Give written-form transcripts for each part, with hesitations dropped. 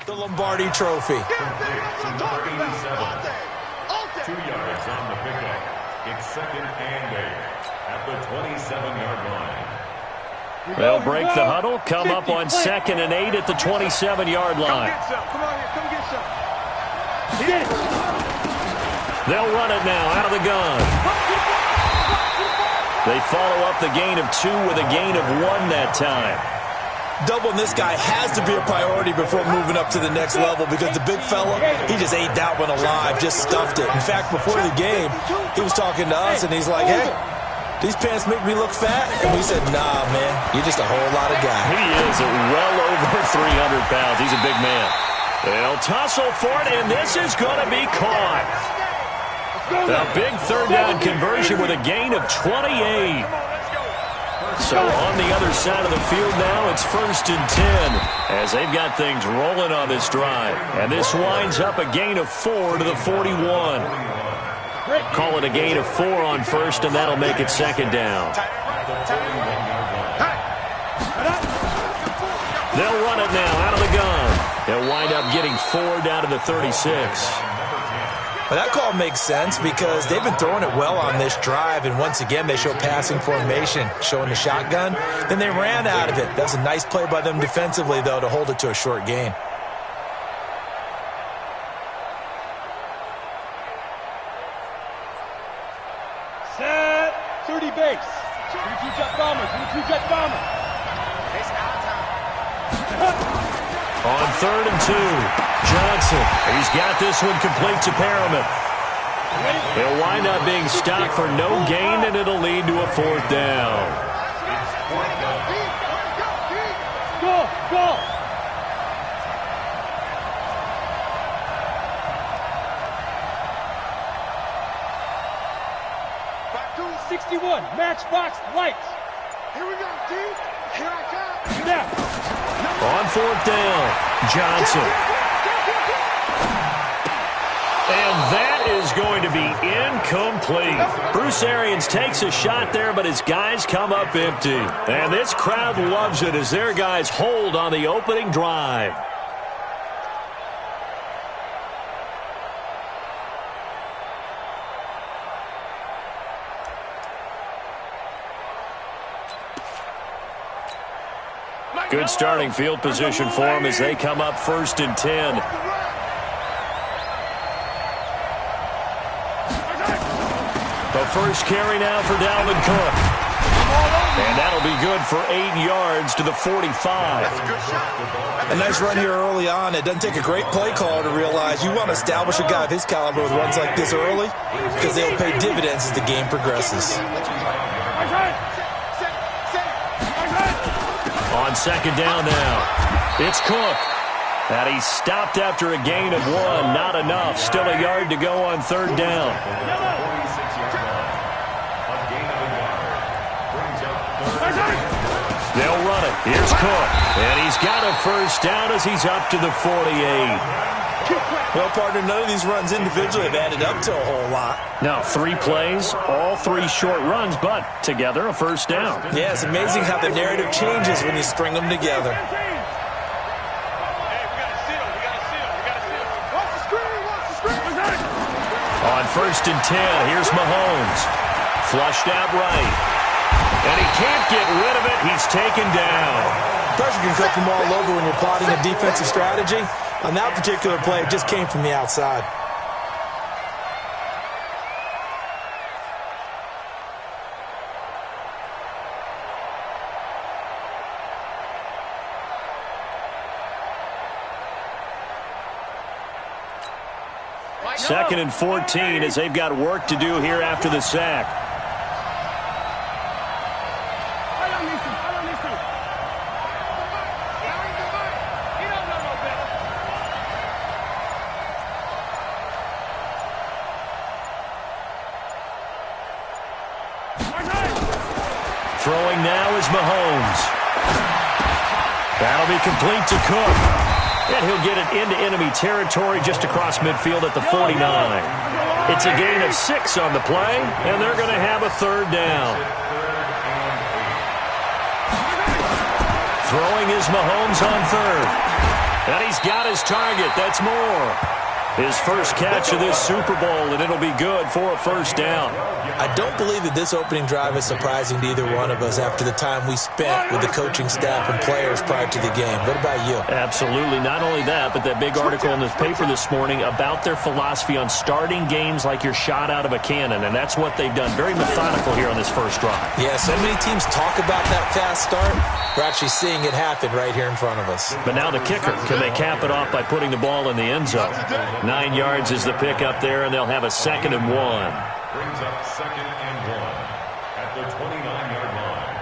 The Lombardi Trophy. 2 yards on the pickup. It's 2nd and 8 at the 27-yard line. They'll break the huddle, come up on 2nd and 8 at the 27-yard line. Come on here, come get some. They'll run it now out of the gun. They follow up the gain of 2 with a gain of 1 that time. Doubling this guy has to be a priority before moving up to the next level because the big fella, he just ate that one alive, just stuffed it. In fact, before the game, he was talking to us, and he's like, hey, these pants make me look fat. And we said, nah, man, you're just a whole lot of guy. He is well over 300 pounds. He's a big man. They'll tussle for it, and this is going to be caught. A big third down conversion with a gain of 28. So on the other side of the field now, it's 1st and 10 as they've got things rolling on this drive. And this winds up a gain of 4 to the 41. Call it a gain of 4 on 1st, and that'll make it 2nd down. They'll run it now out of the gun. They'll wind up getting 4 down to the 36. Well, that call makes sense because they've been throwing it well on this drive, and once again they show passing formation, showing the shotgun. Then they ran out of it. That's a nice play by them defensively, though, to hold it to a short gain. Set 30 base. 22 jet bomber, 22 jet bomber. On 3rd and 2, Johnson. He's got this one complete to Perriman. He'll wind up being stopped for no gain, and it'll lead to a 4th down. Go, go. 61, matchbox lights. Here we go, D. Here I come. Now. On 4th down, Johnson. And that is going to be incomplete. Bruce Arians takes a shot there, but his guys come up empty. And this crowd loves it as their guys hold on the opening drive. Good starting field position for them as they come up 1st and 10. The first carry now for Dalvin Cook. And that'll be good for 8 yards to the 45. A nice run here early on. It doesn't take a great play caller to realize you want to establish a guy of his caliber with runs like this early because they'll pay dividends as the game progresses. On 2nd down now, it's Cook. And he's stopped after a gain of 1. Not enough. Still a yard to go on 3rd down. They'll run it. Here's Cook. And he's got a 1st down as he's up to the 48. Well, partner, none of these runs individually have added up to a whole lot. Now, 3 plays, all 3 short runs, but together a 1st down. Yeah, it's amazing how the narrative changes when you string them together. On 1st and 10, here's Mahomes. Flushed out right. And he can't get rid of it. He's taken down. Pressure can come from all over when you're plotting a defensive strategy. On that particular play, it just came from the outside. Second and 14 as they've got work to do here after the sack. Throwing now is Mahomes. That'll be complete to Cook. And he'll get it into enemy territory just across midfield at the 49. It's a gain of 6 on the play, and they're going to have a 3rd down. Throwing is Mahomes on 3rd. And he's got his target. That's more. His first catch of this Super Bowl, and it'll be good for a first down. I don't believe that this opening drive is surprising to either one of us after the time we spent with the coaching staff and players prior to the game. What about you? Absolutely. Not only that, but that big article in this paper this morning about their philosophy on starting games like you're shot out of a cannon, and that's what they've done. Very methodical here on this first drive. Yeah, so many teams talk about that fast start. We're actually seeing it happen right here in front of us. But now the kicker. Can they cap it off by putting the ball in the end zone? 9 yards is the pick up there, and they'll have a 2nd and 1. Brings up 2nd and 1 at the 29-yard line.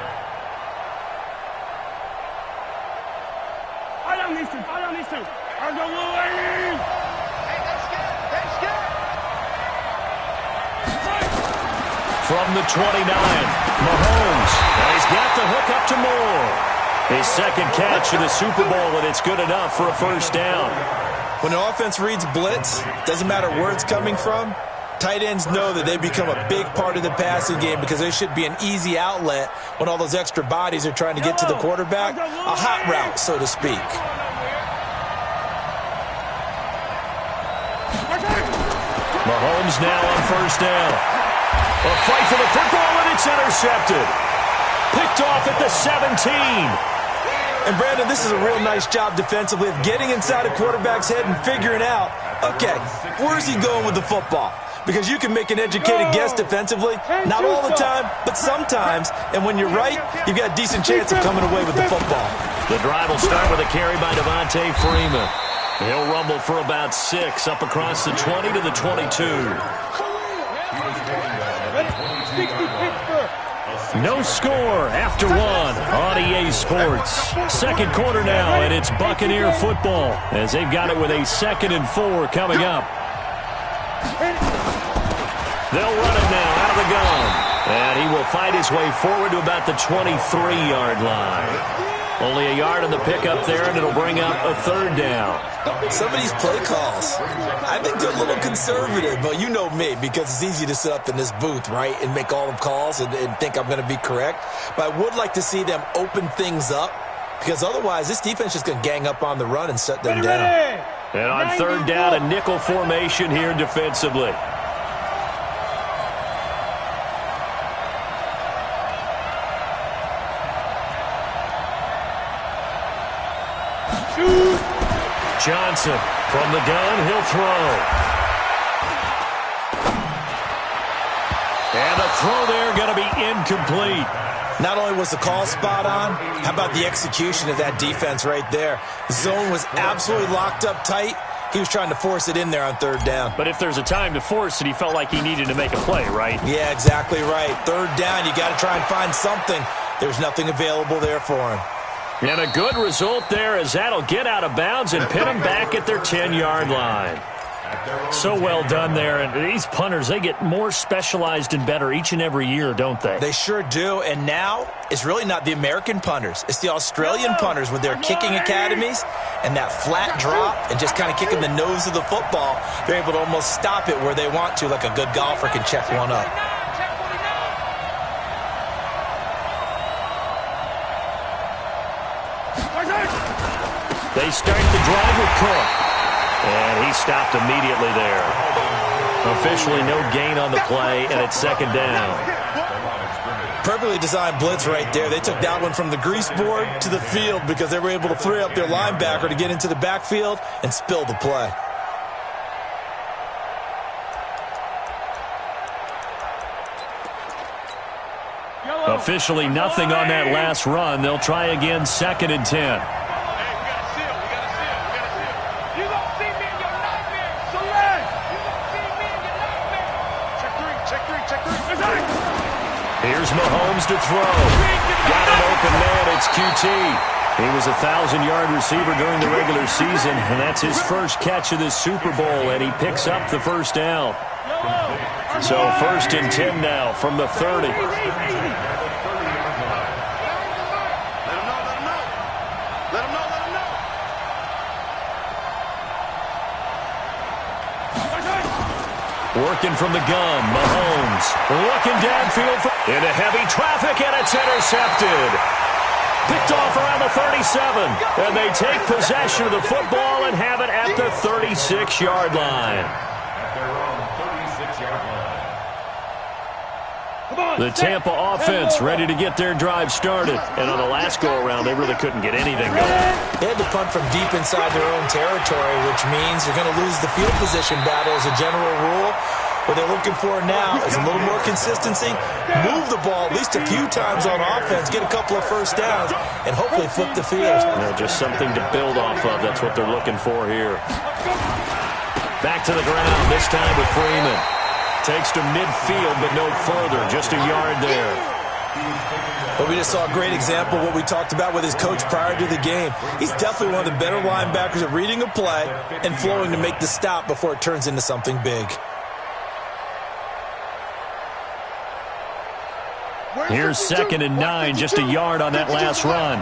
I don't need to. I'm the Wolverine. Hey, they're scared. From the 29, Mahomes. And he's got the hook up to Moore. His second catch of the Super Bowl, and it's good enough for a first down. When an offense reads blitz, doesn't matter where it's coming from, tight ends know that they become a big part of the passing game because there should be an easy outlet when all those extra bodies are trying to get to the quarterback. A hot route, so to speak. Mahomes now on first down. A fight for the football, and it's intercepted. Picked off at the 17. And, Brandon, this is a real nice job defensively of getting inside a quarterback's head and figuring out, okay, where's he going with the football? Because you can make an educated guess defensively, not all the time, but sometimes. And when you're right, you've got a decent chance of coming away with the football. The drive will start with a carry by Devontae Freeman. He'll rumble for about 6 up across the 20 to the 22. No score after 1 on EA Sports. Second quarter now, and it's Buccaneer football as they've got it with a 2nd and 4 coming up. They'll run it now out of the gun. And he will fight his way forward to about the 23-yard line. Only a yard on the pickup there, and it'll bring up a 3rd down. Some of these play calls, I think they're a little conservative, but you know me, because it's easy to sit up in this booth, right, and make all the calls and think I'm going to be correct. But I would like to see them open things up, because otherwise this defense is just going to gang up on the run and shut them down. And on 3rd down, a nickel formation here defensively. Johnson from the gun, he'll throw. And the throw there going to be incomplete. Not only was the call spot on, how about the execution of that defense right there? The zone was absolutely locked up tight. He was trying to force it in there on 3rd down. But if there's a time to force it, he felt like he needed to make a play, right? Yeah, exactly right. 3rd down, you got to try and find something. There's nothing available there for him. And a good result there as that'll get out of bounds and pin them back at their 10-yard line. So well done there. And these punters, they get more specialized and better each and every year, don't they? They sure do. And now it's really not the American punters. It's the Australian punters with their kicking academies and that flat drop and just kind of kicking the nose of the football. They're able to almost stop it where they want to, like a good golfer can check one up. They start the drive with Cook. And he stopped immediately there. Officially no gain on the play, and it's 2nd down. Perfectly designed blitz right there. They took that one from the grease board to the field because they were able to free up their linebacker to get into the backfield and spill the play. Officially nothing on that last run. They'll try again, 2nd and 10. Here's Mahomes to throw. Got an open man. It's QT. He was a 1,000-yard receiver during the regular season, and that's his first catch of this Super Bowl, and he picks up the first down. So 1st and 10 now from the 30. Working from the gun, Mahomes looking downfield into heavy traffic, and it's intercepted. Picked off around the 37. And they take possession of the football and have it at the 36-yard line. At their own 36-yard line. The Tampa offense ready to get their drive started. And on the last go-around, they really couldn't get anything going. They had to punt from deep inside their own territory, which means you're going to lose the field position battle as a general rule. What they're looking for now is a little more consistency, move the ball at least a few times on offense, get a couple of first downs, and hopefully flip the field. Just something to build off of. That's what they're looking for here. Back to the ground, this time with Freeman. Takes to midfield, but no further, just a yard there. But we just saw a great example of what we talked about with his coach prior to the game. He's definitely one of the better linebackers at reading a play and flowing to make the stop before it turns into something big. Here's 2nd and 9, just a yard on that last run.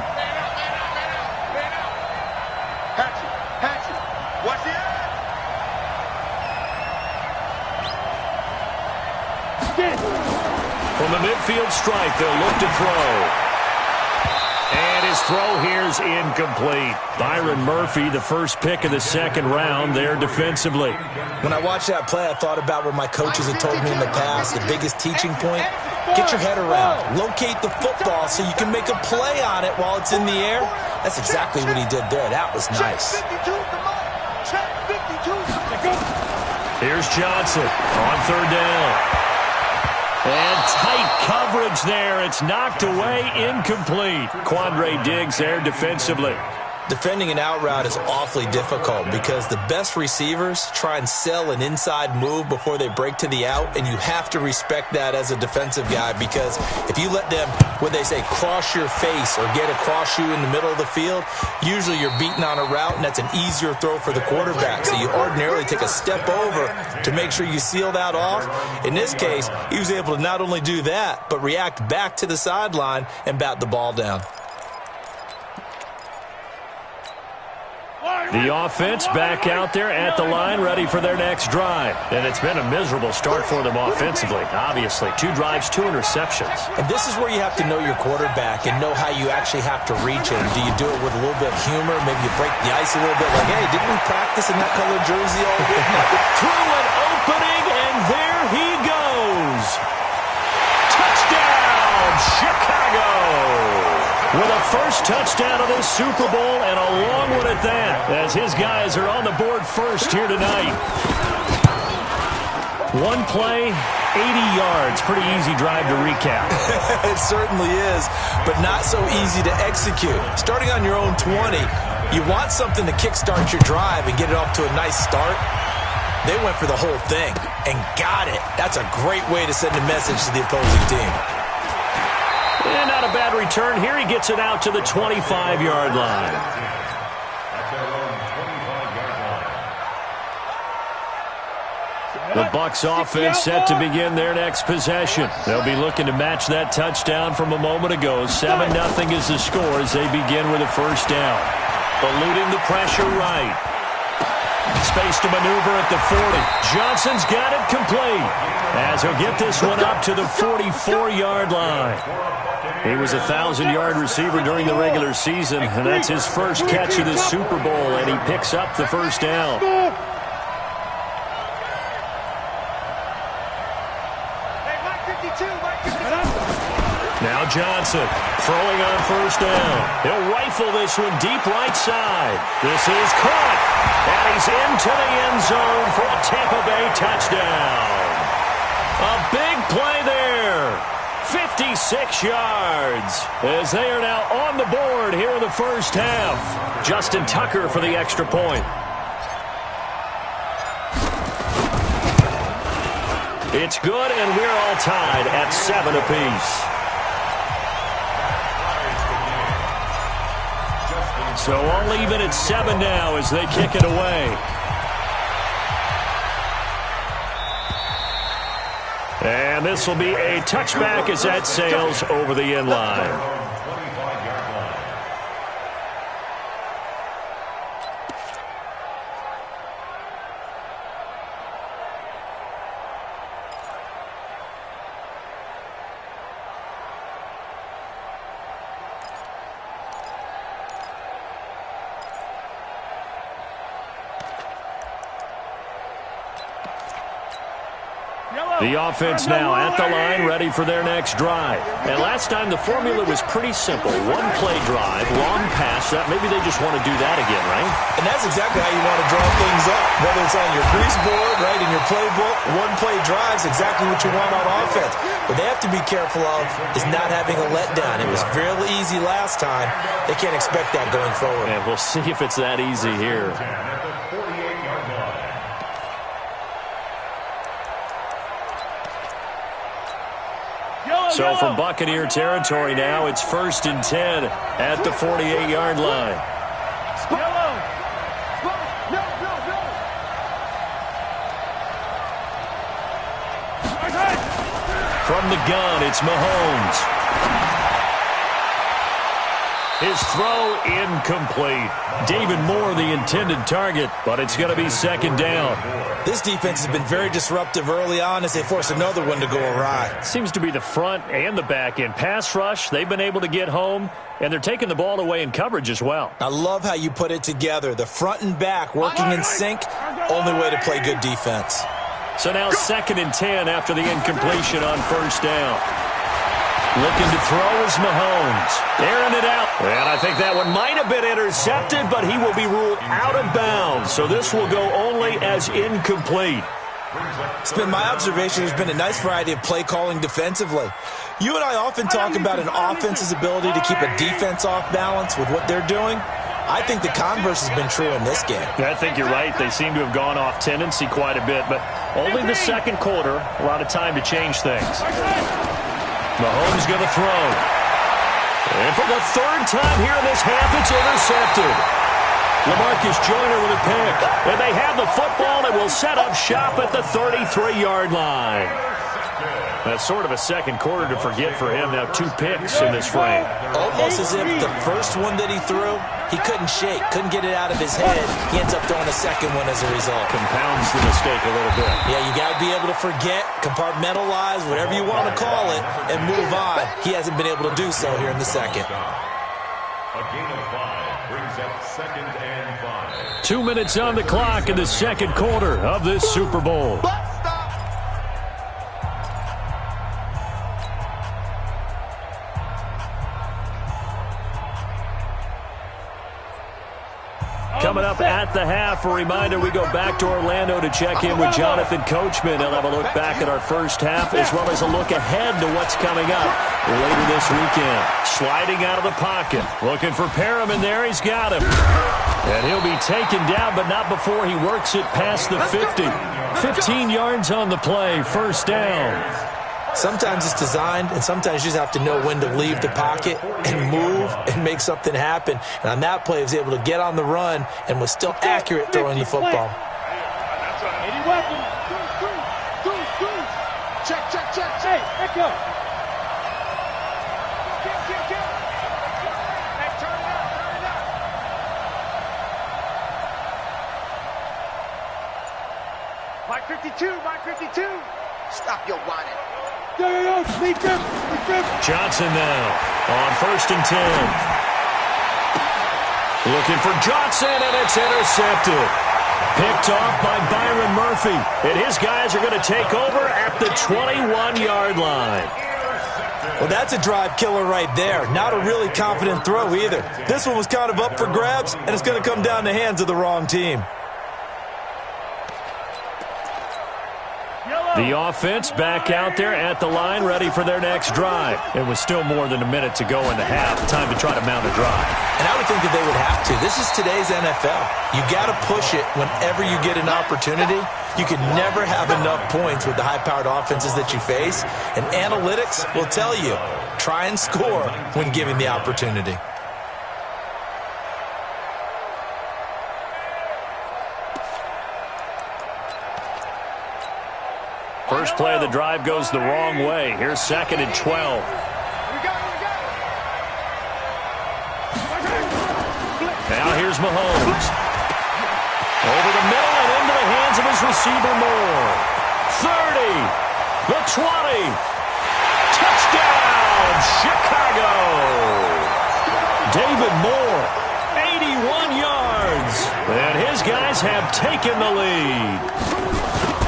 Watch the From the midfield stripe, they'll look to throw. And his throw here's incomplete. Byron Murphy, the first pick of the 2nd round there defensively. When I watched that play, I thought about what my coaches had told me in the past. The biggest teaching point, get your head around. Locate the football so you can make a play on it while it's in the air. That's exactly what he did there. That was nice. Here's Johnson on 3rd down. And tight coverage there. It's knocked away, incomplete. Quandre Diggs there defensively. Defending an out route is awfully difficult because the best receivers try and sell an inside move before they break to the out, and you have to respect that as a defensive guy because if you let them, what they say, cross your face or get across you in the middle of the field, usually you're beating on a route, and that's an easier throw for the quarterback. So you ordinarily take a step over to make sure you seal that off. In this case, he was able to not only do that, but react back to the sideline and bat the ball down. The offense back out there at the line, ready for their next drive. And it's been a miserable start for them offensively, obviously. 2 drives, 2 interceptions. And this is where you have to know your quarterback and know how you actually have to reach him. Do you do it with a little bit of humor? Maybe you break the ice a little bit. Like, hey, didn't we practice in that colored jersey all week? Through an opening, and there he goes. Touchdown, Chicago! With a first touchdown of this Super Bowl, and a long one at that, as his guys are on the board first here tonight. One play, 80 yards. Pretty easy drive to recap. It certainly is, but not so easy to execute. Starting on your own 20, you want something to kickstart your drive and get it off to a nice start. They went for the whole thing and got it. That's a great way to send a message to the opposing team. And not a bad return. Here he gets it out to the 25-yard line. The Bucs offense set to begin their next possession. They'll be looking to match that touchdown from a moment ago. 7-0 is the score as they begin with a first down. Eluding the pressure right. Space to maneuver at the 40. Johnson's got it complete as he'll get this one up to the 44-yard line. He was a 1,000-yard receiver during the regular season, and that's his first catch of the Super Bowl, and he picks up the first down. Now Johnson throwing on first down. He'll rifle this one deep right side. This is caught, and he's into the end zone for a Tampa Bay touchdown. A big play there. 56 yards as they are now on the board here in the first half. Justin Tucker for the extra point. It's good, and we're all tied at 7 apiece. So all even at 7 now as they kick it away. And this will be a touchback as that sails over the end line. The offense now at the line, ready for their next drive. And last time, the formula was pretty simple. One-play drive, long pass. Maybe they just want to do that again, right? And that's exactly how you want to draw things up. Whether it's on your grease board, right, in your playbook, one-play drive is exactly what you want on offense. What they have to be careful of is not having a letdown. It was fairly easy last time. They can't expect that going forward. And we'll see if it's that easy here. So from Buccaneer territory now, it's 1st and 10 at the 48-yard line. From the gun, it's Mahomes. His throw incomplete. David Moore, the intended target, but it's going to be 2nd down. This defense has been very disruptive early on as they force another one to go awry. Seems to be the front and the back end. Pass rush, they've been able to get home, and they're taking the ball away in coverage as well. I love how you put it together. The front and back working in sync, only way to play good defense. So now 2nd and 10 after the incompletion on 1st down. Looking to throw is Mahomes. Airing it out. And I think that one might have been intercepted, but he will be ruled out of bounds. So this will go only as incomplete. It's been my observation there's been a nice variety of play calling defensively. You and I often talk about an offense's ability to keep a defense off balance with what they're doing. I think the converse has been true in this game. I think you're right. They seem to have gone off tendency quite a bit, but only the 2nd quarter, a lot of time to change things. Mahomes going to throw. And for the 3rd time here in this half, it's intercepted. LaMarcus Joyner with a pick. And they have the football and will set up shop at the 33-yard line. That's sort of a 2nd quarter to forget for him. Now 2 picks in this frame. Almost as if the first one that he threw, he couldn't shake, couldn't get it out of his head. He ends up throwing a 2nd one as a result. Compounds the mistake a little bit. Yeah, you got to be able to forget, compartmentalize, whatever you want to call it, and move on. He hasn't been able to do so here in the 2nd. A gain of 5 brings up 2nd and 5. 2 minutes on the clock in the 2nd quarter of this Super Bowl. Coming up at the half, a reminder, we go back to Orlando to check in with Jonathan Coachman. He'll have a look back at our first half as well as a look ahead to what's coming up later this weekend. Sliding out of the pocket, looking for Perriman there. He's got him. And he'll be taken down, but not before he works it past the 50. 15 yards on the play, 1st down. Sometimes it's designed, and sometimes you just have to know when to leave the pocket and move and make something happen. And on that play, he was able to get on the run and was still accurate throwing the football. Any weapon. Check. Hey, back up. Hey, turn it up. Mike 52. Stop your whining. Yo, sneak him. Johnson now on 1st and 10. Looking for Johnson, and it's intercepted. Picked off by Byron Murphy. And his guys are going to take over at the 21-yard line. Well, that's a drive killer right there. Not a really confident throw either. This one was kind of up for grabs, and it's going to come down the hands of the wrong team. The offense back out there at the line, ready for their next drive. It was still more than a minute to go in the half. Time to try to mount a drive. And I would think that they would have to. This is today's NFL. You got to push it whenever you get an opportunity. You can never have enough points with the high-powered offenses that you face. And analytics will tell you, try and score when given the opportunity. First play of the drive goes the wrong way. Here's 2nd and 12. Now here's Mahomes. Over the middle and into the hands of his receiver Moore. 30. The 20. Touchdown, Chicago. David Moore, 81 yards. And his guys have taken the lead.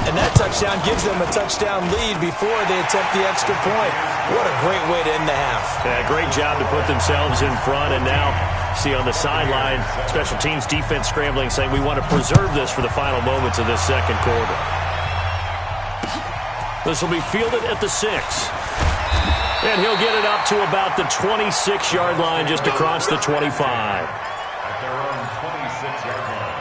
And And that touchdown gives them a touchdown lead before they attempt the extra point. What a great way to end the half. Yeah, great job to put themselves in front. And now, see on the sideline, special teams defense scrambling, saying we want to preserve this for the final moments of this second quarter. This will be fielded at the 6. And he'll get it up to about the 26-yard line, just across the 25. At their own 26-yard line.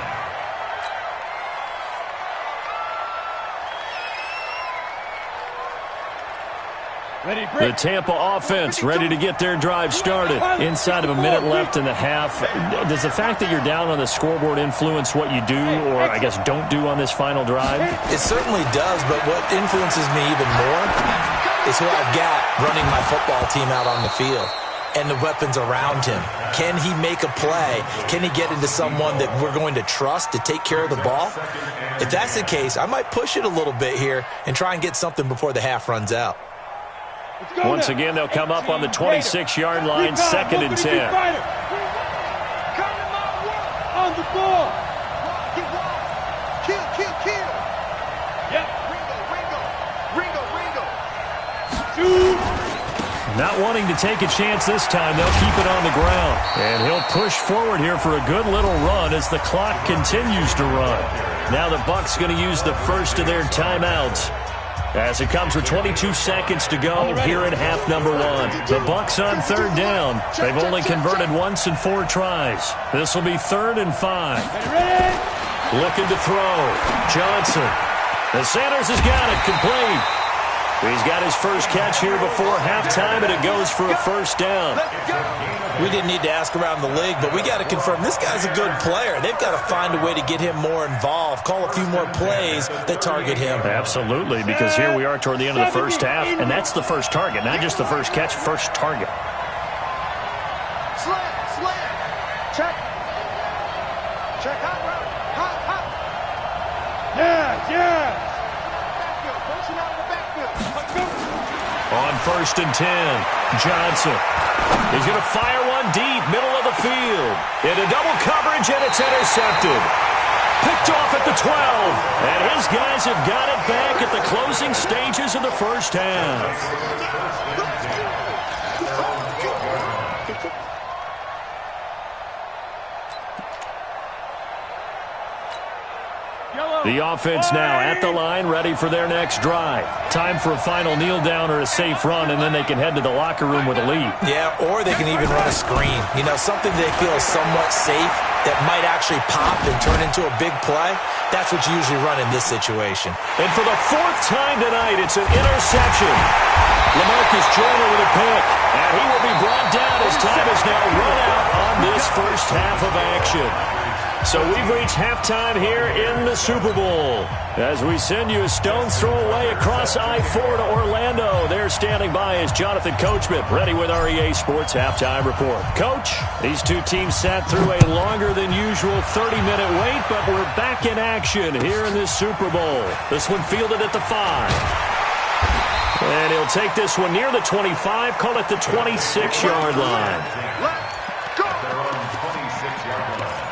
The Tampa offense ready to get their drive started. Inside of a minute left in the half. Does the fact that you're down on the scoreboard influence what you do, or I guess don't do on this final drive? It certainly does, but what influences me even more is who I've got running my football team out on the field and the weapons around him. Can he make a play? Can he get into someone that we're going to trust to take care of the ball? If that's the case, I might push it a little bit here and try and get something before the half runs out. Once again, they'll come up on the 26-yard line, 2nd and 10. On the ball. Kill. Yep. Ringo. Not wanting to take a chance this time, they'll keep it on the ground. And he'll push forward here for a good little run as the clock continues to run. Now the Bucs going to use the first of their timeouts, as it comes with 22 seconds to go here in half number 1. The Bucs on 3rd down. They've only converted once in 4 tries. This will be 3rd and 5. Looking to throw. Johnson. And Sanders has got it complete. He's got his first catch here before halftime, and it goes for a first down. We didn't need to ask around the league, but we got to confirm this guy's a good player. They've got to find a way to get him more involved, call a few more plays that target him. Absolutely, because here we are toward the end of the first half, and that's the first target, not just the first catch, first target. Slam. Check. Hot. Yeah. Motion out of the backfield. On 1st and 10, Johnson. He's going to fire one deep, middle of the field. Into double coverage, and it's intercepted. Picked off at the 12. And his guys have got it back at the closing stages of the first half. The offense now at the line, ready for their next drive. Time for a final kneel down or a safe run, and then they can head to the locker room with a lead. Yeah, or they can even run a screen. You know, something they feel is somewhat safe that might actually pop and turn into a big play. That's what you usually run in this situation. And for the 4th time tonight, it's an interception. LaMarcus Joyner with a pick, and he will be brought down as time is now run out on this first half of action. So we've reached halftime here in the Super Bowl. As we send you a stone's throw away across I-4 to Orlando. There standing by is Jonathan Coachman, ready with our EA Sports Halftime Report. Coach, these two teams sat through a longer than usual 30-minute wait, but we're back in action here in this Super Bowl. This one fielded at the 5. And he'll take this one near the 25, call it the 26-yard line. Let's go. Their own 26-yard line.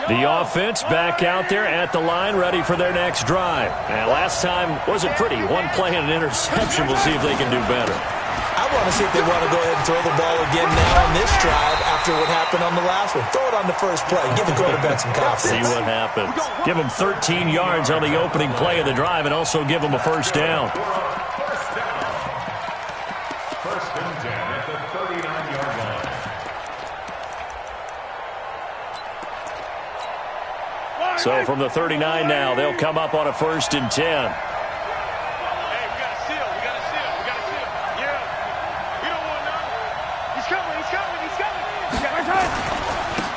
The offense back out there at the line, ready for their next drive. And last time wasn't pretty. One play and an interception. We'll see if they can do better. I want to see if they want to go ahead and throw the ball again now on this drive after what happened on the last one. Throw it on the first play. Give the quarterback some confidence. See what happens. Give them 13 yards on the opening play of the drive and also give them a first down. First and 10 at the 39-yard line. So from the 39 now, they'll come up on a 1st and 10.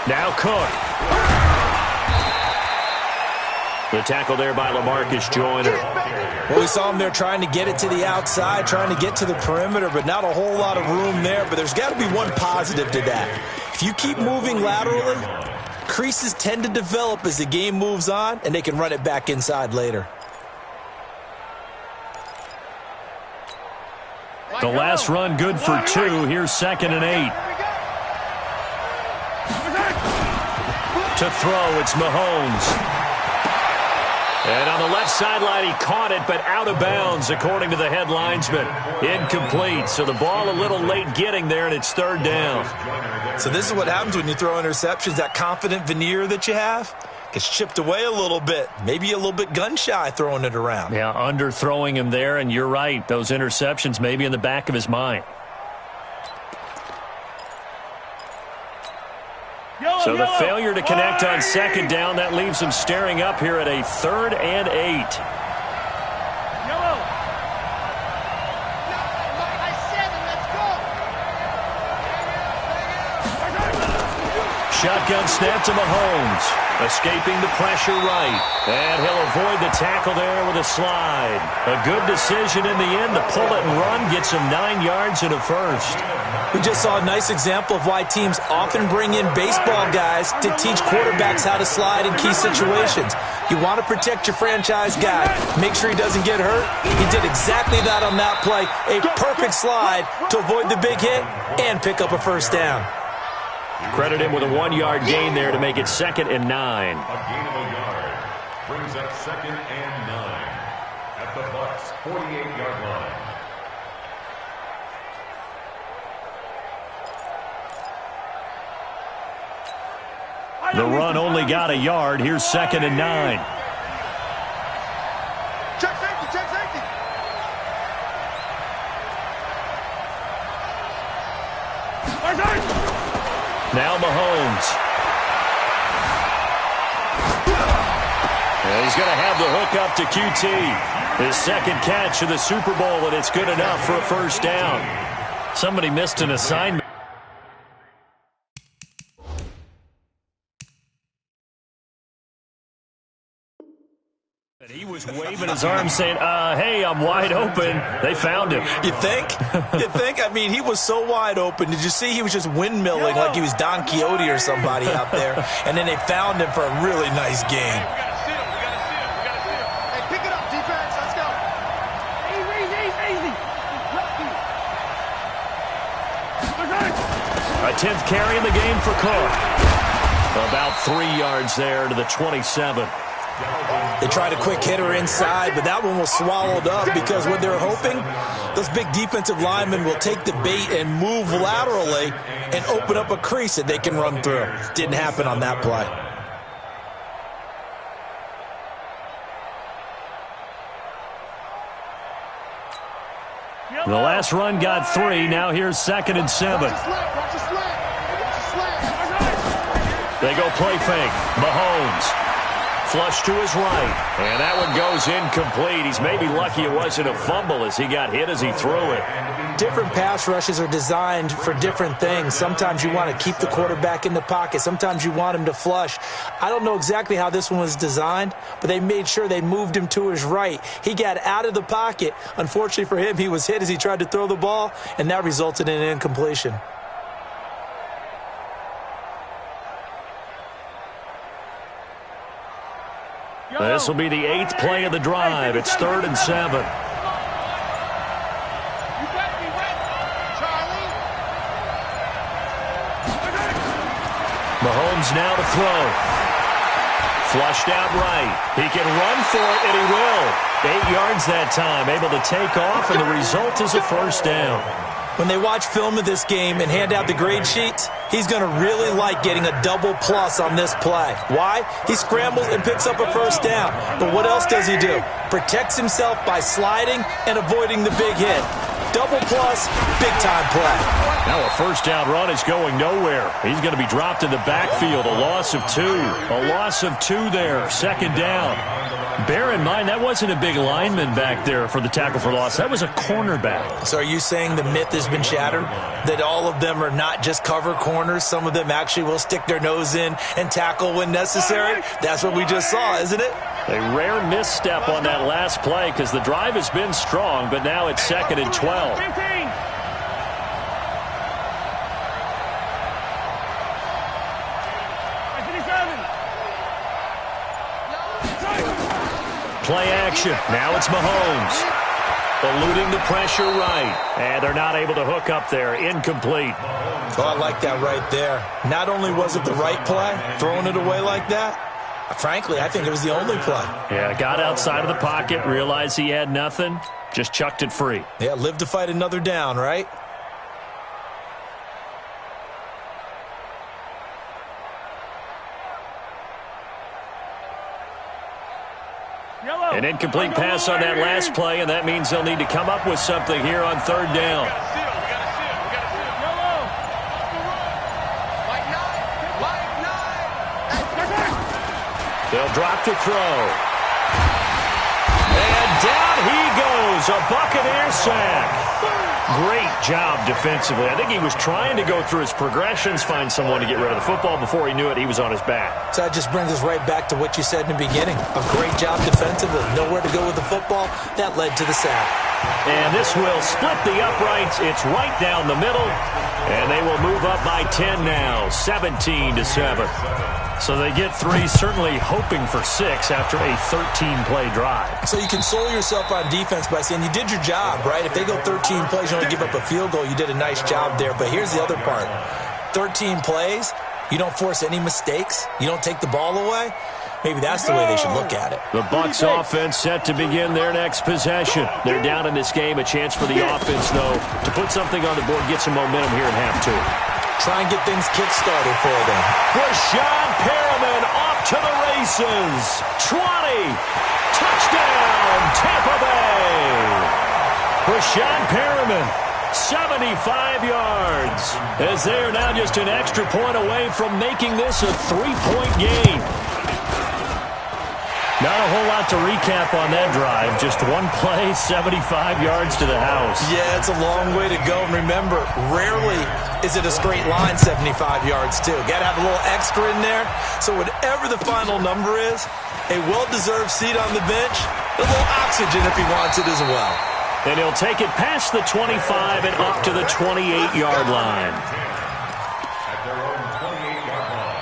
Now Cook. The tackle there by LaMarcus Joyner. Well, we saw him there trying to get it to the outside, trying to get to the perimeter, but not a whole lot of room there. But there's got to be one positive to that. If you keep moving laterally, creases tend to develop as the game moves on, and they can run it back inside later. The last run good for 2. Here's 2nd and 8. To throw, it's Mahomes. And on the left sideline, he caught it, but out of bounds, according to the head linesman. Incomplete, so the ball a little late getting there, and it's 3rd down. So this is what happens when you throw interceptions. That confident veneer that you have gets chipped away a little bit. Maybe a little bit gun-shy throwing it around. Yeah, underthrowing him there, and you're right. Those interceptions may be in the back of his mind. So the failure to connect on 2nd down, that leaves him staring up here at a 3rd and 8. Shotgun snap to Mahomes. Escaping the pressure right. And he'll avoid the tackle there with a slide. A good decision in the end to pull it and run. Gets him 9 yards and a first. We just saw a nice example of why teams often bring in baseball guys to teach quarterbacks how to slide in key situations. You want to protect your franchise guy. Make sure he doesn't get hurt. He did exactly that on that play. A perfect slide to avoid the big hit and pick up a first down. Credit him with a 1-yard gain there to make it 2nd and 9. A gain of a yard brings up 2nd and 9 at the Bucs' 48-yard line. The run only got a yard. Here's 2nd and 9. Check safety, check safety. Now Mahomes. And he's going to have the hook up to QT. His 2nd catch of the Super Bowl, and it's good enough for a first down. Somebody missed an assignment. He was waving his arms saying, hey, I'm wide open. They found him. You think? You think? I mean, he was so wide open. Did you see he was just windmilling like he was Don Quixote or somebody out there? And then they found him for a really nice gain. Hey, pick it up, defense. Let's go. A 10th carry in the game for Cook. About 3 yards there to the 27. They tried a quick hitter inside, but that one was swallowed up because what they're hoping, those big defensive linemen will take the bait and move laterally and open up a crease that they can run through. Didn't happen on that play. The last run got 3. Now here's 2nd and 7. They go play fake. Mahomes. Flush to his right. And that one goes incomplete. He's maybe lucky it wasn't a fumble as he got hit as he threw it. Different pass rushes are designed for different things. Sometimes you want to keep the quarterback in the pocket. Sometimes you want him to flush. I don't know exactly how this one was designed, but they made sure they moved him to his right. He got out of the pocket. Unfortunately for him, he was hit as he tried to throw the ball, and that resulted in an incompletion. This will be the 8th play of the drive. It's 3rd and 7. Mahomes now to throw. Flushed out right. He can run for it, and he will. 8 yards that time, able to take off, and the result is a first down. When they watch film of this game and hand out the grade sheets, he's going to really like getting a double plus on this play. Why? He scrambles and picks up a first down. But what else does he do? Protects himself by sliding and avoiding the big hit. Double plus, big-time play. Now a first down run is going nowhere. He's going to be dropped in the backfield. A loss of 2. A loss of 2 there. 2nd down. Bear in mind, that wasn't a big lineman back there for the tackle for loss. That was a cornerback. So are you saying the myth has been shattered? That all of them are not just cover corners? Some of them actually will stick their nose in and tackle when necessary? That's what we just saw, isn't it? A rare misstep on that last play because the drive has been strong, but now it's 2nd and 12. Play action. Now it's Mahomes. Eluding the pressure right. And they're not able to hook up there. Incomplete. Oh, I like that right there. Not only was it the right play, throwing it away like that, frankly, I think it was the only play. Yeah, got outside of the pocket, realized he had nothing, just chucked it free. Yeah, live to fight another down, right? An incomplete pass on that last play, and that means they'll need to come up with something here on third down. They'll drop to throw. And down he goes, a Buccaneer sack. Great job defensively. I think he was trying to go through his progressions, find someone to get rid of the football. Before he knew it, he was on his back. So that just brings us right back to what you said in the beginning. A great job defensively. Nowhere to go with the football. That led to the sack. And this will split the uprights. It's right down the middle. And they will move up by 10 now, 17-7. So they get 3, certainly hoping for 6 after a 13-play drive. So you console yourself on defense by saying you did your job, right? If they go 13 plays, you only give up a field goal, you did a nice job there. But here's the other part. 13 plays, you don't force any mistakes, you don't take the ball away. Maybe that's the way they should look at it. The Bucs offense set to begin their next possession. They're down in this game. A chance for the offense, though, to put something on the board, get some momentum here in half 2. Try and get things kick-started for them. Rashawn Perriman off to the races. 20. Touchdown, Tampa Bay. Rashawn Perriman, 75 yards. As they are now just an extra point away from making this a 3-point game. Not a whole lot to recap on that drive. Just one play, 75 yards to the house. Yeah, it's a long way to go. And remember, rarely is it a straight line 75 yards, too. Got to have a little extra in there. So whatever the final number is, a well-deserved seat on the bench, a little oxygen if he wants it as well. And he'll take it past the 25 and up to the 28-yard line. At their own 28-yard line.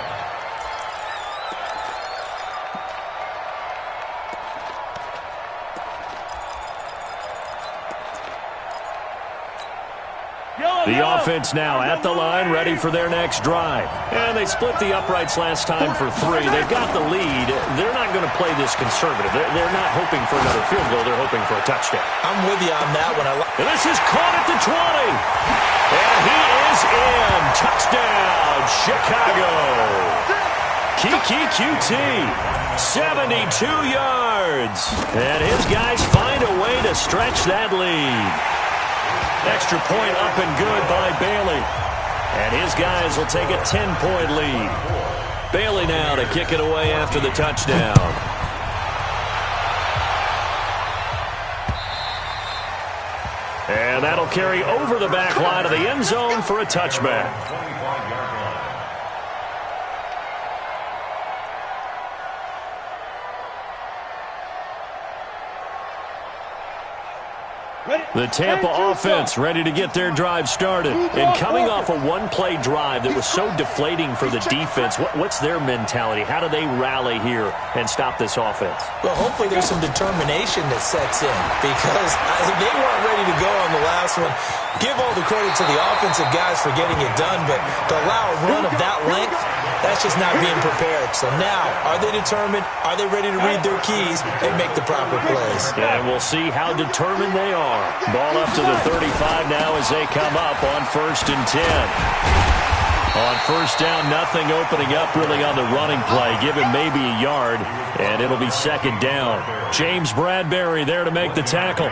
The offense now at the line, ready for their next drive. And they split the uprights last time for 3. They've got the lead. They're not going to play this conservative. They're not hoping for another field goal. They're hoping for a touchdown. I'm with you on that one. And this is caught at the 20. And he is in. Touchdown, Chicago. Kiki QT, 72 yards. And his guys find a way to stretch that lead. Extra point up and good by Bailey. And his guys will take a 10-point lead. Bailey now to kick it away after the touchdown. And that'll carry over the back line of the end zone for a touchback. The Tampa offense ready to get their drive started. And coming off a one-play drive that was so deflating for the defense, what's their mentality? How do they rally here and stop this offense? Well, hopefully there's some determination that sets in, because they weren't ready to go on the last one. Give all the credit to the offensive guys for getting it done, but to allow a run of that length, that's just not being prepared. So now, are they determined? Are they ready to read their keys and make the proper plays? And we'll see how determined they are. Ball up to the 35 now as they come up on 1st and 10. On first down, nothing opening up really on the running play. Give him maybe a yard, and it'll be 2nd down. James Bradbury there to make the tackle.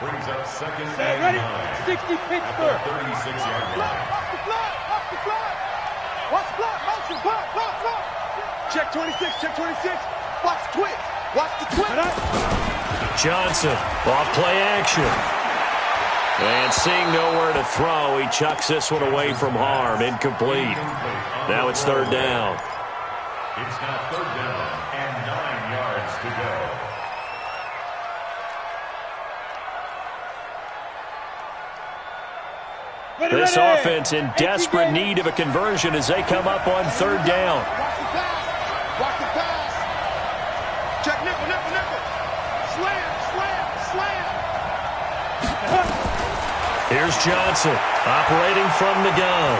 Brings up 2nd Ready? and 60 Pittsburgh. 36-yard line. Watch the block, motion, block. Check 26, check 26. Watch the twitch. Watch the twitch. Johnson, off play action. And seeing nowhere to throw, he chucks this one away from harm. Incomplete. Now it's 3rd down. It's now 3rd down and 9 yards to go. This offense in desperate need of a conversion as they come up on 3rd down. Watch the pass. Check nickel. Here's Johnson operating from the gun.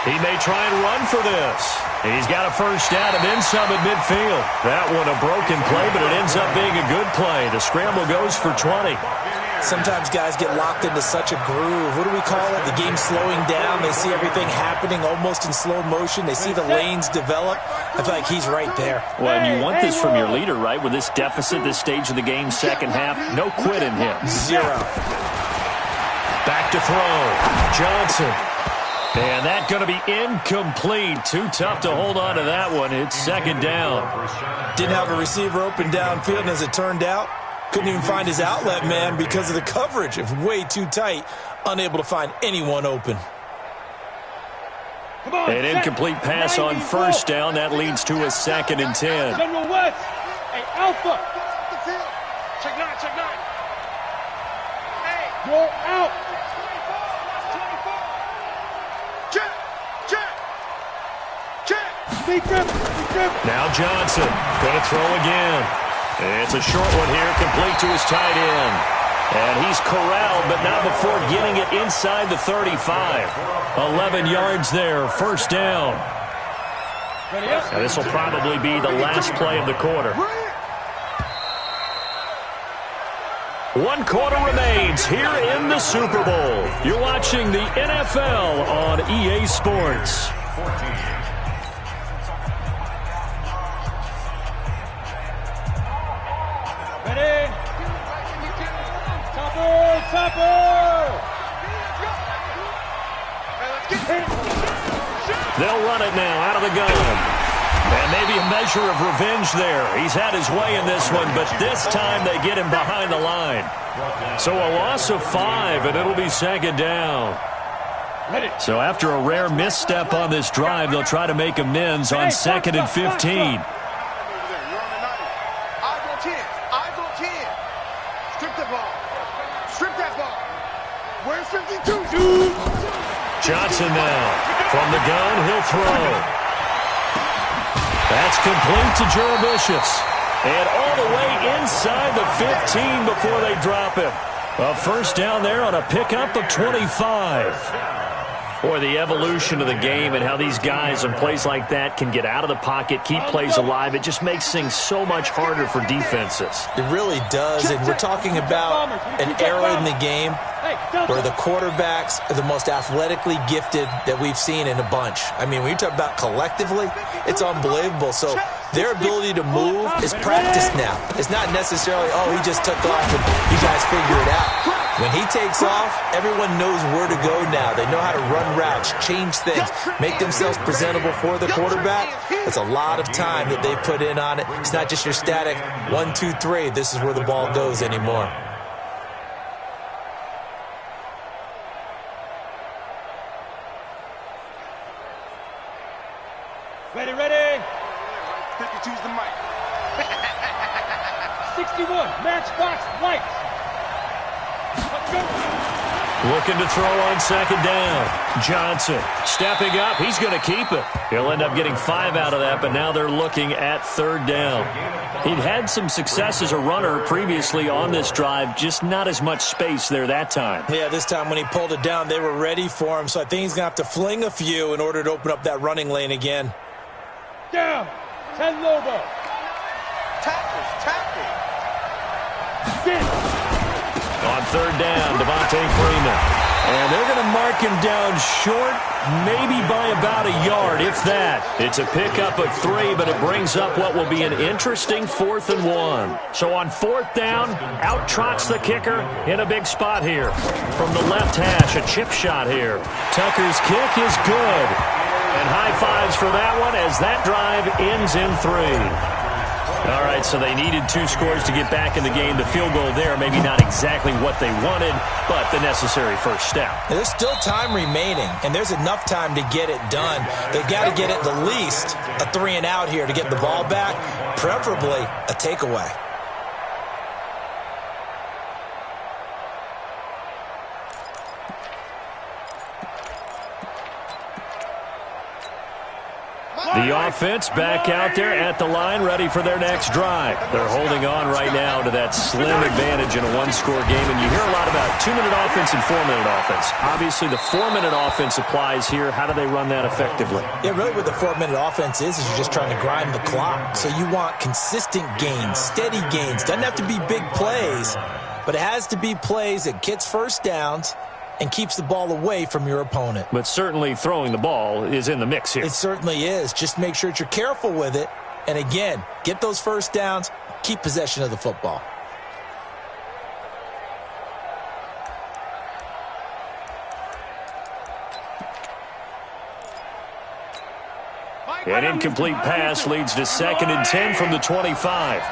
He may try and run for this. He's got a first down and then some at midfield. That one a broken play, but it ends up being a good play. The scramble goes for 20. Sometimes guys get locked into such a groove. What do we call it? The game slowing down. They see everything happening almost in slow motion. They see the lanes develop. I feel like he's right there. Well, and you want this from your leader, right? With this deficit, this stage of the game, second half, no quit in him. Zero. Back to throw. Johnson. And that's going to be incomplete. Too tough to hold on to that one. It's second down. Didn't have a receiver open downfield, and as it turned out, couldn't even find his outlet man because of the coverage. It was way too tight. Unable to find anyone open. An incomplete pass on first down. That leads to a 2nd and 10. General West. Hey, Alpha. Check 9, check 9. Hey. You're out. Check, check, check. Sneak him. Sneak him. Now Johnson going to throw again. It's a short one here, complete to his tight end. And he's corralled, but not before getting it inside the 35. 11 yards there, first down. Now this will probably be the last play of the quarter. 1 quarter remains here in the Super Bowl. You're watching the NFL on EA Sports. Ready? Topper! They'll run it now out of the gun. And maybe a measure of revenge there. He's had his way in this one, but this time they get him behind the line. So a loss of 5, and it'll be second down. So after a rare misstep on this drive, they'll try to make amends on 2nd and 15. Where's 52? Johnson now. From the gun, he'll throw. That's complete to Jerabishus. And all the way inside the 15 before they drop him. A first down there on a pickup of 25. Boy, the evolution of the game and how these guys in plays like that can get out of the pocket, keep plays alive, it just makes things so much harder for defenses. It really does, and we're talking about an era in the game where the quarterbacks are the most athletically gifted that we've seen in a bunch. I mean, when you talk about collectively, it's unbelievable. So their ability to move is practiced now. It's not necessarily, oh, he just took off and you guys figure it out. When he takes off, everyone knows where to go now. They know how to run routes, change things, make themselves presentable for the quarterback. That's a lot of time that they put in on it. It's not just your static 1, 2, 3. This is where the ball goes anymore. Ready. 52's the mic. 61, matchbox lights. Looking to throw on second down. Johnson stepping up. He's going to keep it. He'll end up getting 5 out of that, but now they're looking at third down. He'd had some success as a runner previously on this drive, just not as much space there that time. Yeah, this time when he pulled it down, they were ready for him, so I think he's going to have to fling a few in order to open up that running lane again. Down. 10 Lobo. Tackle. Sit. On third down, Devontae Freeman. And they're going to mark him down short, maybe by about a yard, if that. It's a pickup of 3, but it brings up what will be an interesting 4th and 1. So on 4th down, out trots the kicker in a big spot here. From the left hash, a chip shot here. Tucker's kick is good. And high fives for that one as that drive ends in 3. All right, so they needed 2 scores to get back in the game. The field goal there, maybe not exactly what they wanted, but the necessary first step. There's still time remaining, and there's enough time to get it done. They've got to get at the least a 3 and out here to get the ball back, preferably a takeaway. The offense back out there at the line, ready for their next drive. They're holding on right now to that slim advantage in a one-score game, and you hear a lot about 2-minute offense and 4-minute offense. Obviously, the 4-minute offense applies here. How do they run that effectively? Yeah, really what the 4-minute offense is you're just trying to grind the clock. So you want consistent gains, steady gains. Doesn't have to be big plays, but it has to be plays that gets first downs and keeps the ball away from your opponent. But certainly throwing the ball is in the mix here. It certainly is. Just make sure that you're careful with it. And again, get those first downs, keep possession of the football. An incomplete pass leads to 2nd and 10 from the 25.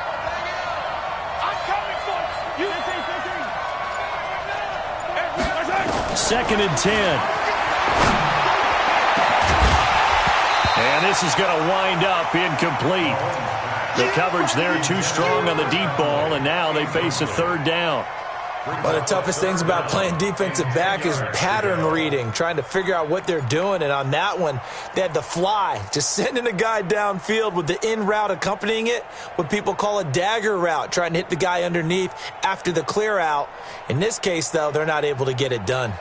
Second and 10. And this is going to wind up incomplete. The coverage there too strong on the deep ball, and now they face a 3rd down. One of the toughest things about playing defensive back is pattern reading, trying to figure out what they're doing. And on that one, they had to fly, just sending a guy downfield with the in route accompanying it, what people call a dagger route, trying to hit the guy underneath after the clear out. In this case, though, they're not able to get it done.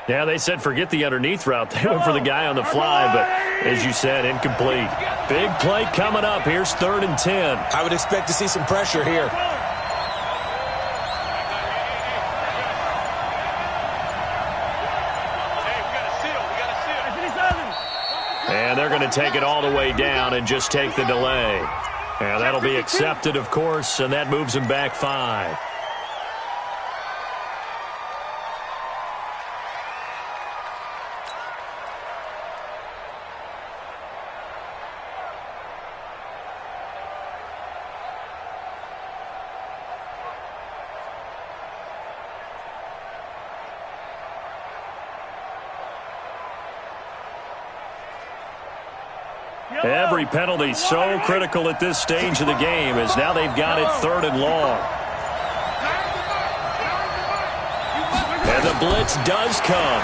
Yeah, they said forget the underneath route. They went for the guy on the fly, but as you said, incomplete. Big play coming up. Here's 3rd and 10. I would expect to see some pressure here. And they're going to take it all the way down and just take the delay. And that'll be accepted, of course, and that moves them back 5. Every penalty so critical at this stage of the game as now they've got it 3rd and long. And the blitz does come.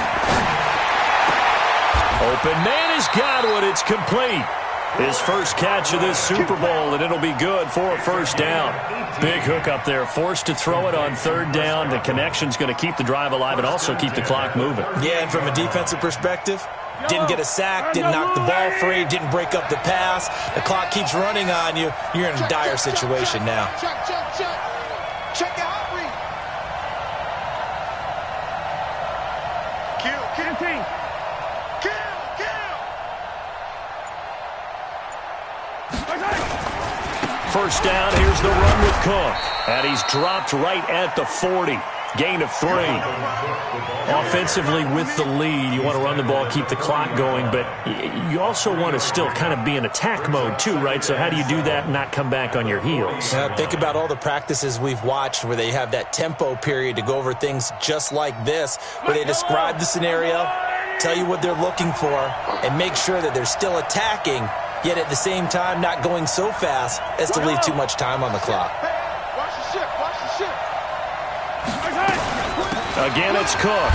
Open man has got one. It's complete. His first catch of this Super Bowl, and it'll be good for a 1st down. Big hook up there, forced to throw it on 3rd down. The connection's going to keep the drive alive and also keep the clock moving. Yeah, and from a defensive perspective, didn't get a sack, didn't knock the ball free, didn't break up the pass. The clock keeps running on you. You're in a dire situation now. Check the hot read. Kill. First down, here's the run with Cook. And he's dropped right at the 40. Gain of 3. Offensively with the lead, you want to run the ball, keep the clock going, but you also want to still kind of be in attack mode too, right? So how do you do that and not come back on your heels? Think about all the practices we've watched where they have that tempo period to go over things just like this, where they describe the scenario, tell you what they're looking for, and make sure that they're still attacking, yet at the same time not going so fast as to leave too much time on the clock. Watch the ship. Again, it's Cook.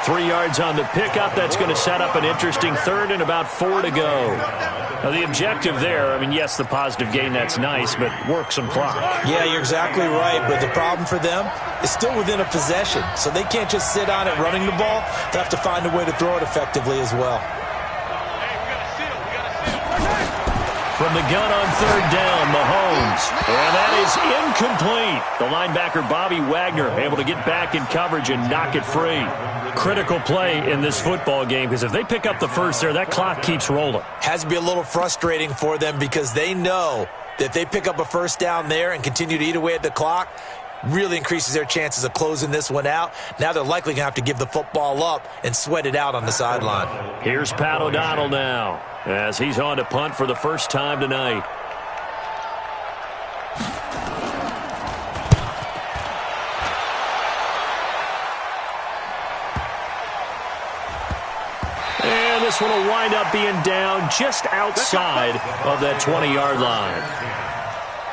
3 yards on the pickup. That's going to set up an interesting 3rd and about 4 to go. Now, the objective there, I mean, yes, the positive gain, that's nice, but work some clock. Yeah, you're exactly right, but the problem for them is still within a possession, so they can't just sit on it running the ball. They have to find a way to throw it effectively as well. From the gun on 3rd down, Mahomes. And that is incomplete. The linebacker, Bobby Wagner, able to get back in coverage and knock it free. Critical play in this football game, because if they pick up the first there, that clock keeps rolling. Has to be a little frustrating for them because they know that if they pick up a 1st down there and continue to eat away at the clock, really increases their chances of closing this one out. Now they're likely going to have to give the football up and sweat it out on the sideline. Here's Pat O'Donnell now as he's on to punt for the first time tonight. And this one will wind up being down just outside of that 20-yard line.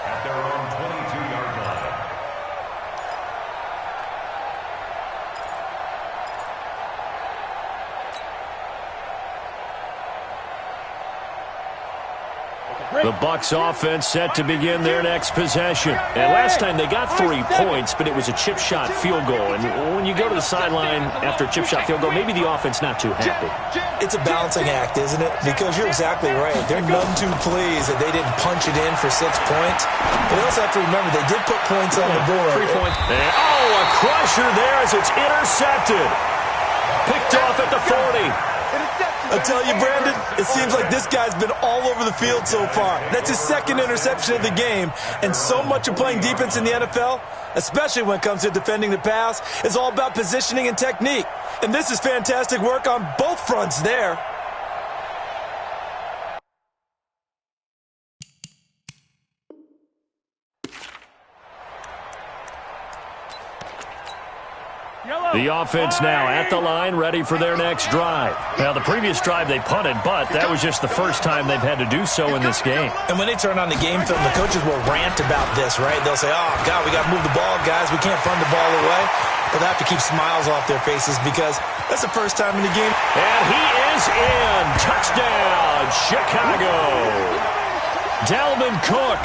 At their own 22-yard line. The Bucs offense set to begin their next possession. And last time they got 3 points, but it was a chip shot field goal. And when you go to the sideline after a chip shot field goal, maybe the offense not too happy. It's a balancing act, isn't it? Because you're exactly right. They're none too pleased that they didn't punch it in for 6 points. But they also have to remember they did put points on the board. 3 points. Oh, a crusher there as it's intercepted. Picked off at the 40. I tell you, Brandon, it seems like this guy's been all over the field so far. That's his 2nd interception of the game. And so much of playing defense in the NFL, especially when it comes to defending the pass, is all about positioning and technique. And this is fantastic work on both fronts there. The offense now at the line, ready for their next drive. Now, the previous drive they punted, but that was just the first time they've had to do so in this game. And when they turn on the game film, the coaches will rant about this, right? They'll say, oh, God, we got to move the ball, guys. We can't run the ball away. But they have to keep smiles off their faces because that's the first time in the game. And he is in. Touchdown, Chicago. Dalvin Cook,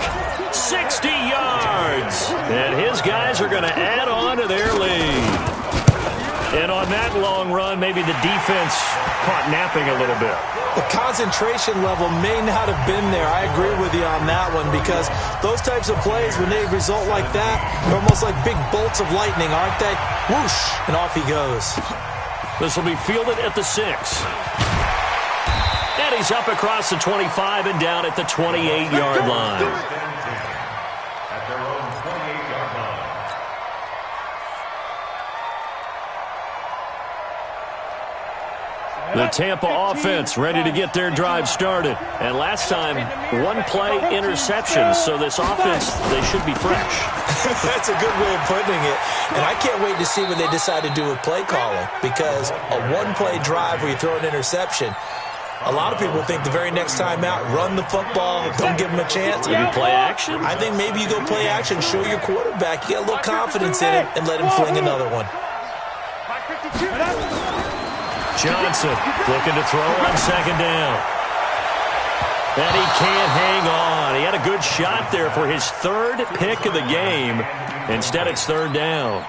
60 yards. And his guys are going to add on to their lead. And on that long run, maybe the defense caught napping a little bit. The concentration level may not have been there. I agree with you on that one because those types of plays, when they result like that, they're almost like big bolts of lightning, aren't they? Whoosh, and off he goes. This will be fielded at the 6. And he's up across the 25 and down at the 28-yard line. At their own 28-yard line. The Tampa offense ready to get their drive started. And last time, 1-play interception. So this offense, they should be fresh. That's a good way of putting it. And I can't wait to see what they decide to do with play calling. Because a 1-play drive where you throw an interception, a lot of people think the very next time out, run the football, don't give them a chance. Maybe play action? I think maybe you go play action, show your quarterback, you get a little confidence in him, and let him fling another one. Johnson looking to throw on 2nd down. And he can't hang on. He had a good shot there for his 3rd pick of the game. Instead, it's 3rd down.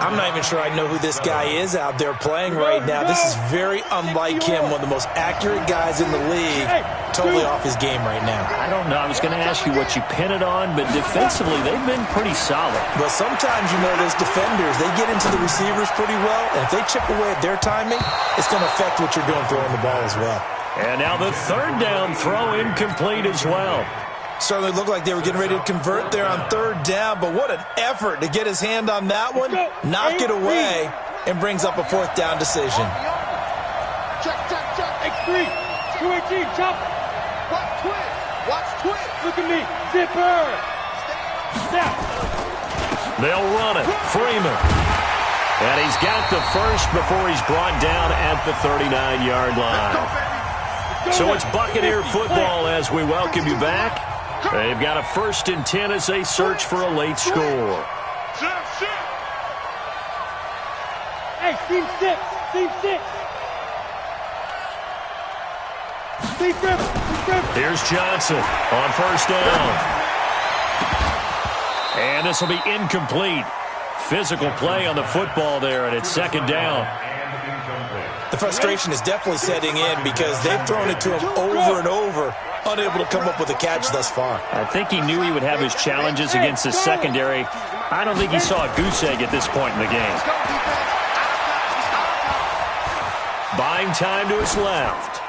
I'm not even sure I know who this guy is out there playing right now. This is very unlike him, one of the most accurate guys in the league, totally off his game right now. I don't know. I was going to ask you what you pin it on, but defensively, they've been pretty solid. Well, sometimes, you know, those defenders, they get into the receivers pretty well, and if they chip away at their timing, it's going to affect what you're doing throwing the ball as well. And now the 3rd down throw incomplete as well. Certainly looked like they were getting ready to convert there on 3rd down, but what an effort to get his hand on that one, knock it away, and brings up a 4th down decision. Check. X3. 218. Chop. Watch twist. Look at me. Zipper. Snap. They'll run it. Freeman. And he's got the first before he's brought down at the 39-yard line. So it's Buccaneer football as we welcome you back. They've got a 1st and 10 as they search for a late score. Hey, team 6. Team 6. Team 7. Here's Johnson on 1st down. And this will be incomplete. Physical play on the football there, and it's 2nd down. The frustration is definitely setting in because they've thrown it to him over and over, unable to come up with a catch thus far. I think he knew he would have his challenges against his secondary. I don't think he saw a goose egg at this point in the game. Buying time to his left.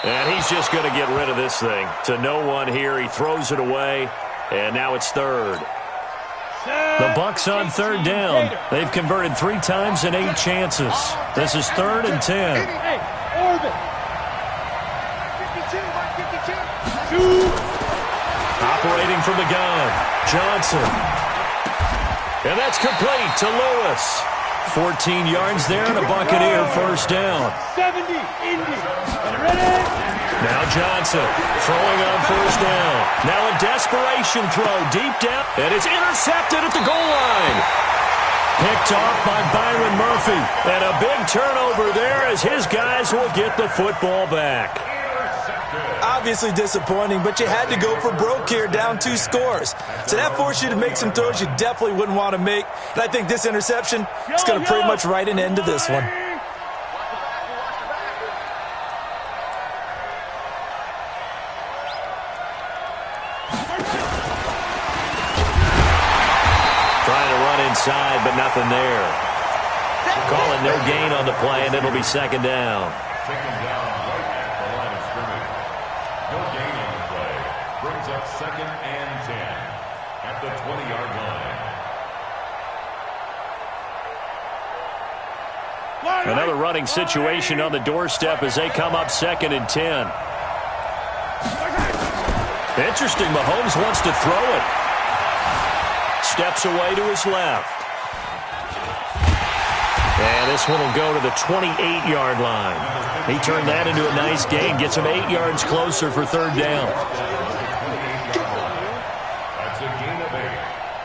And he's just going to get rid of this thing. To no one here. He throws it away, and now it's 3rd. The Bucs on 3rd down. They've converted 3 times in 8 chances. This is 3rd and 10. Hey, orbit. 52. Operating from the gun, Johnson. And that's complete to Lewis. 14 yards there and a Buccaneer 1st down. 70, Indy. Ready? Now Johnson throwing on 1st down. Now a desperation throw deep down. And it's intercepted at the goal line. Picked off by Byron Murphy. And a big turnover there as his guys will get the football back. Obviously disappointing, but you had to go for broke here, down 2 scores. So that forced you to make some throws you definitely wouldn't want to make. And I think this interception is going to pretty much write an end to this one. Trying to run inside, but nothing there. Calling no gain on the play, and it'll be second down. Second down right at the line of scrimmage. No gain on the play. Brings up 2nd and 10 at the 20-yard line. Another running situation on the doorstep as they come up 2nd and 10. Interesting, Mahomes wants to throw it. Steps away to his left. And this one will go to the 28-yard line. He turned that into a nice gain. Gets him 8 yards closer for 3rd down. That's a gain of 8.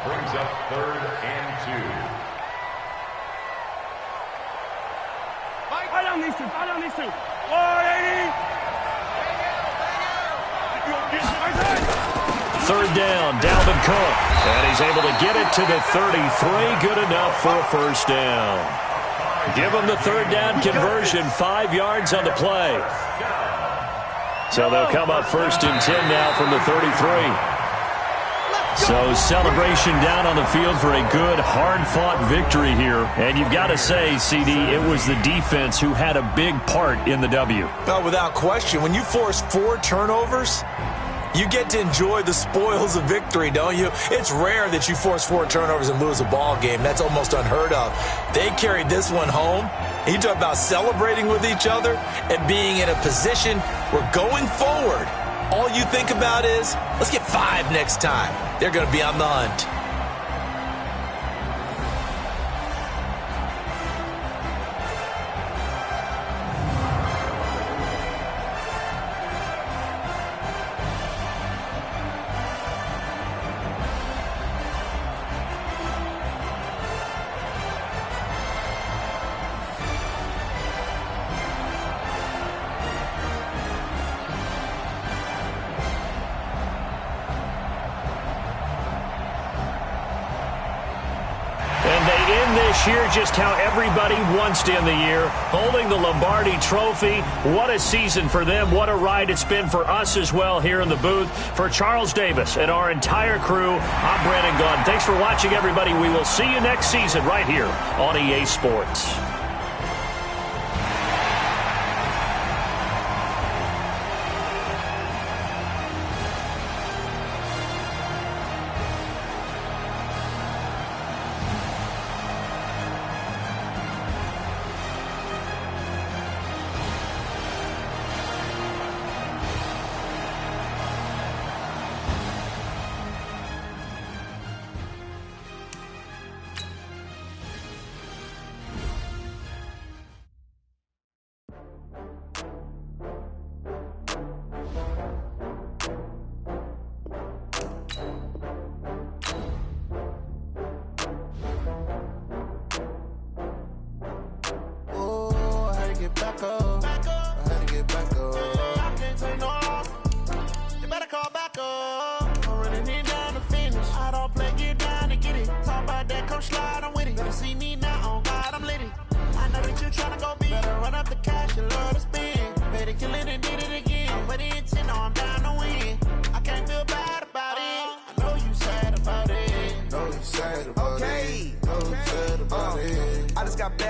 Brings up 3rd and 2. Fight on these two. Fight on these two. 180. 3rd down, Dalvin Cook. And he's able to get it to the 33. Good enough for a 1st down. Give him the 3rd down conversion, 5 yards on the play. So they'll come up 1st and 10 now from the 33. So celebration down on the field for a good, hard-fought victory here. And you've got to say, CD, it was the defense who had a big part in the W. No, without question. When you force 4 turnovers, you get to enjoy the spoils of victory, don't you? It's rare that you force 4 turnovers and lose a ball game. That's almost unheard of. They carried this one home. You talk about celebrating with each other and being in a position where going forward, all you think about is, let's get 5 next time. They're going to be on the hunt. Year just how everybody wants to end the year, holding the Lombardi Trophy. What a season for them. What a ride it's been for us as well here in the booth. For Charles Davis and our entire crew, I'm Brandon Gunn. Thanks for watching, everybody. We will see you next season right here on EA Sports.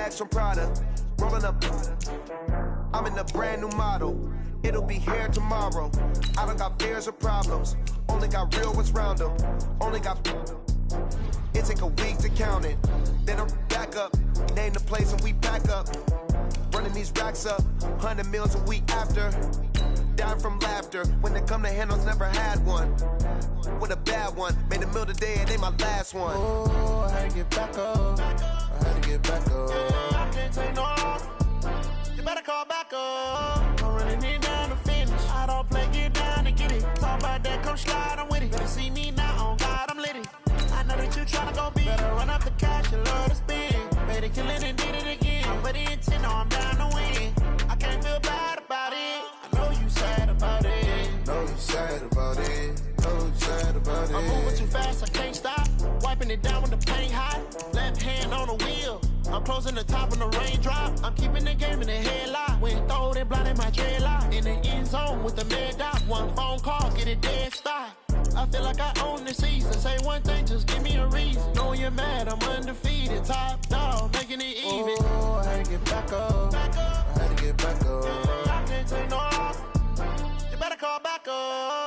Some product, rolling up. I'm in a brand new model. It'll be here tomorrow. I don't got fears or problems. Only got real what's round them. Only got. It take a week to count it. Then I'm back up. Name the place and we back up. Running these racks up. 100 meals a week after. Dying from laughter. When it come to handles, never had one. With a bad one. Made a meal today and ain't my last one. Oh, I had to get back up. I had to get back up. I can't take no loss. You better call back up. I'm running it down to finish. I don't play, get down to get it. Talk about that, come slide, I'm with it. Better see me now, on God, I'm litty. I know that you tryna go big. Better run up the cash, you love to spend. Better kill it and did it again. I'm ready and 10, no, I'm down to win. I can't feel bad about it. I know you sad about it. wiping it down when the paint hot. Left hand on the wheel. I'm closing the top on the raindrop. I'm keeping the game in the headlock. When throwed and blinded my dreadlock. In the end zone with the mad dot. One phone call, get it dead stop. I feel like I own the season. Say one thing, just give me a reason. Knowing you're mad, I'm undefeated. Top dog, making it even. Oh, I had to get back up. I had to get back up. I can't take no loss. You better call back up.